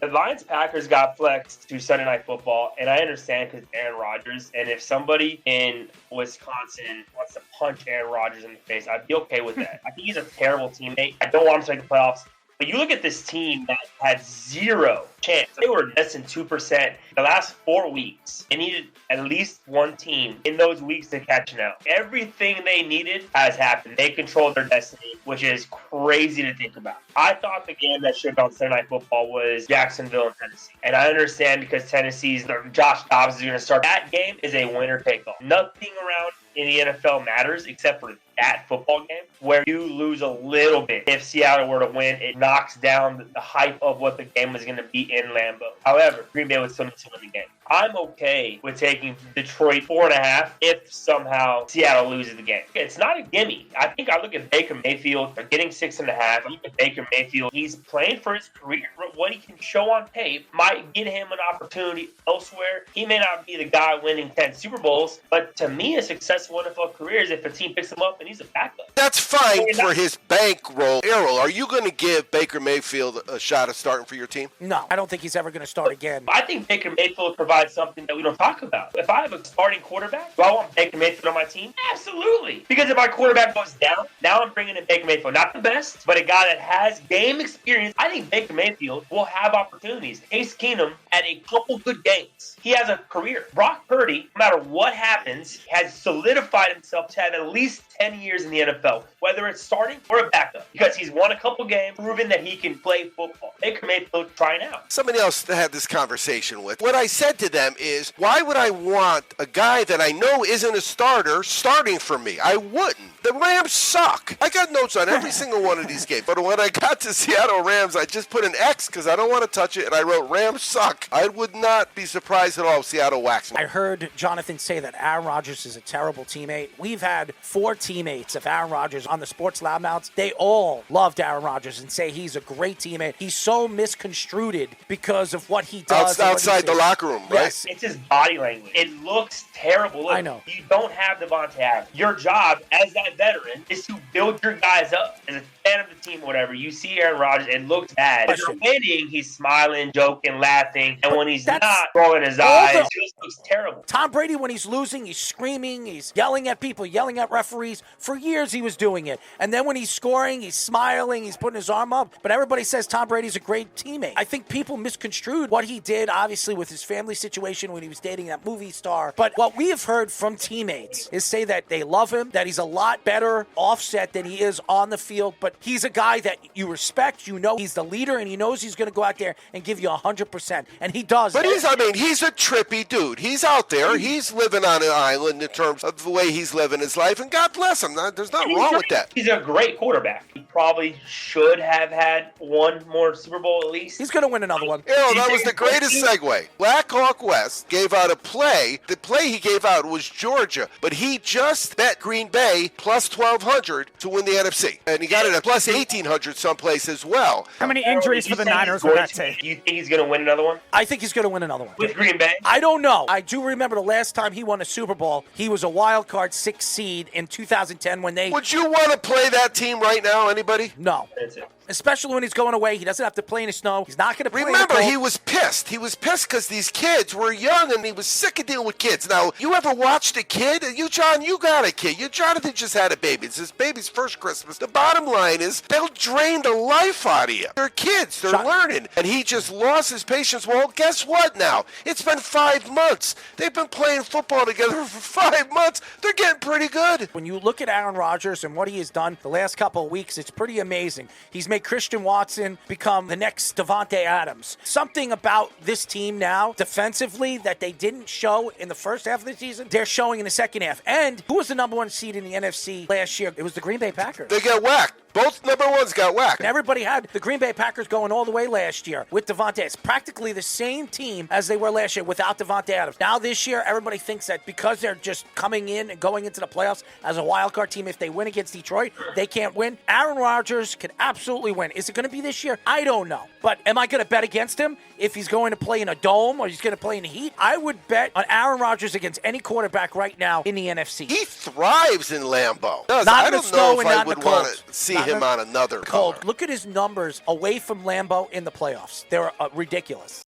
The Lions-Packers got flexed to Sunday Night Football, and I understand because Aaron Rodgers, and if somebody in Wisconsin wants to punch Aaron Rodgers in the face, I'd be okay with that. I think he's a terrible teammate. I don't want him to make the playoffs. But you look at this team that had zero chance. They were less than 2% the last 4 weeks. They needed at least one team in those weeks to catch now. Everything they needed has happened. They controlled their destiny, which is crazy to think about. I thought the game that should have gone Sunday Night Football was Jacksonville and Tennessee. And I understand because Tennessee's Josh Dobbs is going to start. That game is a winner take all. Nothing around in the NFL matters except for that football game where you lose a little bit. If Seattle were to win, it knocks down the hype of what the game was going to be in Lambeau. However, Green Bay would still need to win the game. I'm okay with taking Detroit 4.5 if somehow Seattle loses the game. It's not a gimme. I think I look at Baker Mayfield. They're getting 6.5. I look at Baker Mayfield. He's playing for his career. What he can show on tape might get him an opportunity elsewhere. He may not be the guy winning 10 Super Bowls, but to me, a successful NFL career is if a team picks him up and he's a backup. That's fine for his bankroll. Errol, are you going to give Baker Mayfield a shot of starting for your team? No, I don't think he's ever going to start again. I think Baker Mayfield provides something that we don't talk about. If I have a starting quarterback, do I want Baker Mayfield on my team? Absolutely. Because if my quarterback goes down, now I'm bringing in Baker Mayfield. Not the best, but a guy that has game experience. I think Baker Mayfield will have opportunities. Case Keenum had a couple good games. He has a career. Brock Purdy, no matter what happens, has solidified himself to have at least 10 years in the NFL, whether it's starting or a backup, because he's won a couple games, proven that he can play football. Baker Mayfield trying out. Somebody else to have this conversation with. What I said to them is, why would I want a guy that I know isn't a starter starting for me? I wouldn't. The Rams suck. I got notes on every single one of these games. But when I got to Seattle Rams, I just put an X because I don't want to touch it, and I wrote Rams suck. I would not be surprised at all if Seattle waxed me. I heard Jonathan say that Aaron Rodgers is a terrible teammate. We've had 4 teammates of Aaron Rodgers on the Sports Loudmouths. They all loved Aaron Rodgers and say he's a great teammate. He's so misconstrued because of what he does. Outside the locker room, right? Yes, it's his body language. It looks terrible. Look, I know. You don't have Devontae Adams. Your job as that veteran is to build your guys up. As a fan of the team or whatever, you see Aaron Rodgers, it looks bad. If you're winning, he's smiling, joking, laughing. And when he's not, rolling his eyes, it just looks terrible. Tom Brady, when he's losing, he's screaming, he's yelling at people, yelling at referees. For years, he was doing it. And then when he's scoring, he's smiling, he's putting his arm up. But everybody says Tom Brady's a great teammate. I think people misconstrued what he did, obviously, with his family situation when he was dating that movie star. But what we have heard from teammates is say that they love him, that he's a lot better offset than he is on the field. But he's a guy that you respect. You know he's the leader, and he knows he's going to go out there and give you 100%. And he does. But he's a trippy dude. He's out there. He's living on an island in terms of the way he's living his life, and God bless him. There's nothing wrong with that. He's a great quarterback. He probably should have had one more Super Bowl at least. He's going to win another one. That was the greatest segue. Black Hawk West gave out a play. The play he gave out was Georgia, but he just bet Green Bay plus 1,200 to win the NFC. And he got it at plus 1,800 someplace as well. How many injuries for the Niners will that take? You think he's going to win another one? I think he's going to win another one. With Green Bay? I don't know. I do remember the last time he won a Super Bowl, he was a wild card 6 seed in 2010 when they... Would you want to play that team right now, anybody? No. That's it. Especially when he's going away. He doesn't have to play in the snow. He's not going to play Remember, in the cold. he was pissed. He was pissed because these kids were young and he was sick of dealing with kids. Now, you ever watched a kid? You, John, you got a kid. You, Jonathan, just had a baby. It's his baby's first Christmas. The bottom line is they'll drain the life out of you. They're kids. They're learning. And he just lost his patience. Well, guess what now? It's been 5 months. They've been playing football together for 5 months. They're getting pretty good. When you look at Aaron Rodgers and what he has done the last couple of weeks, it's pretty amazing. He's made Christian Watson become the next Devontae Adams. Something about this team now, defensively, that they didn't show in the first half of the season, they're showing in the second half. And who was the number 1 seed in the NFC last year? It was the Green Bay Packers. They got whacked. Both number ones got whacked. And everybody had the Green Bay Packers going all the way last year with Devontae. It's practically the same team as they were last year without Devontae Adams. Now this year, everybody thinks that because they're just coming in and going into the playoffs as a wild card team, if they win against Detroit, they can't win. Aaron Rodgers can absolutely win. Is it going to be this year? I don't know. But am I going to bet against him if he's going to play in a dome or he's going to play in the heat? I would bet on Aaron Rodgers against any quarterback right now in the NFC. He thrives in Lambeau. Not in the snow and not in the cold. See him him on another Cold. color. Look at his numbers away from Lambeau in the playoffs. They're ridiculous.